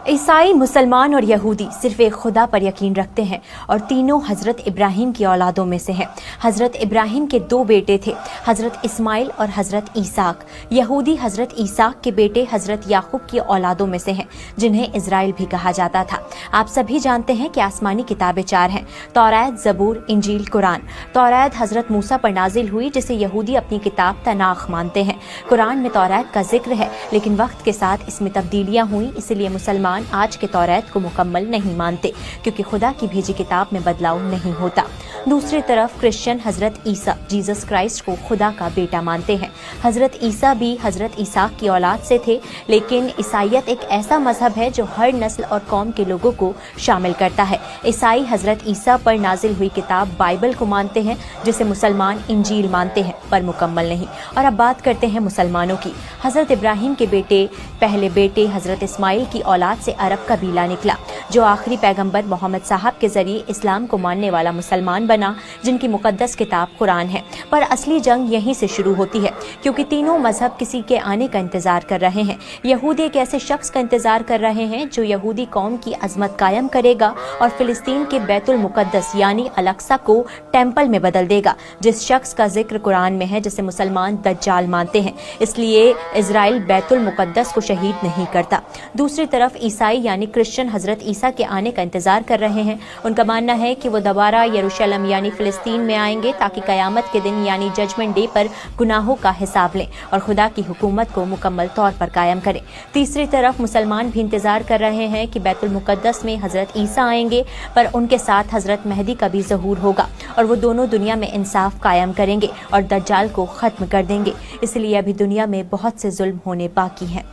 ईसाई, मुसलमान और यहूदी सिर्फ एक खुदा पर यकीन रखते हैं और तीनों हज़रत इब्राहिम की औलादों में से हैं। हज़रत इब्राहिम के दो बेटे थे, हज़रत इस्माइल और हज़रत ईसाक। यहूदी हज़रत ईसाक के बेटे हज़रत याकूब की औलादों में से हैं, जिन्हें इज़राइल भी कहा जाता था। आप सभी जानते हैं कि आसमानी किताबें चार हैं: तौरात, ज़बूर, इंजील, कुरान। तौरात हज़रत मूसा पर नाजिल हुई, जिसे यहूदी अपनी किताब तनाख मानते हैं। कुरान में तौरात का जिक्र है, लेकिन वक्त के साथ इसमें तब्दीलियाँ हुई, इसलिए मुसलमान आज के तौरात को मुकम्मल नहीं मानते, क्योंकि खुदा की भेजी किताब में बदलाव नहीं होता। दूसरी तरफ क्रिश्चियन हज़रत ईसा, जीसस क्राइस्ट को खुदा का बेटा मानते हैं। हज़रत ईसा भी हज़रत ईसाक की औलाद से थे, लेकिन ईसाईयत एक ऐसा मजहब है जो हर नस्ल और कौम के लोगों को शामिल करता है। ईसाई हज़रत ईसा पर नाजिल हुई किताब बाइबल को मानते हैं, जिसे मुसलमान इंजील मानते हैं, पर मुकम्मल नहीं। और अब बात करते हैं मुसलमानों की। हज़रत इब्राहिम के पहले बेटे हज़रत इस्माइल की औलाद से अरब कबीला निकला, जो आखिरी पैगंबर मोहम्मद साहब के जरिए इस्लाम को मानने वाला मुसलमान बना, जिनकी मुकद्दस किताब कुरान है। पर असली जंग यहीं से शुरू होती है, क्योंकि तीनों मजहब किसी के आने का इंतजार कर रहे हैं। यहूदी एक ऐसे शख्स का इंतजार कर रहे हैं जो यहूदी कौम की अजमत कायम करेगा और फिलिस्तीन के बैतुल मुकद्दस यानी अल-अक्सा को टेम्पल में बदल देगा, जिस शख्स का जिक्र कुरान में है, जिसे मुसलमान दज्जाल मानते हैं। इसलिए इजराइल बैतुल मुकद्दस को शहीद नहीं करता। दूसरी तरफ ईसाई यानी क्रिश्चियन हज़रत ईसा के आने का इंतजार कर रहे हैं। उनका मानना है कि वो दोबारा यरूशलेम यानी फिलिस्तीन में आएंगे, ताकि क़यामत के दिन यानी जजमेंट डे पर गुनाहों का हिसाब लें और खुदा की हुकूमत को मुकम्मल तौर पर कायम करें। तीसरी तरफ मुसलमान भी इंतजार कर रहे हैं कि बैतुल मुकद्दस में हज़रत ईसा आएंगे, पर उनके साथ हज़रत मेहदी का भी ज़हूर होगा और वो दोनों दुनिया में इंसाफ कायम करेंगे और दज्जाल को ख़त्म कर देंगे। इसलिए अभी दुनिया में बहुत से जुल्म होने बाकी हैं।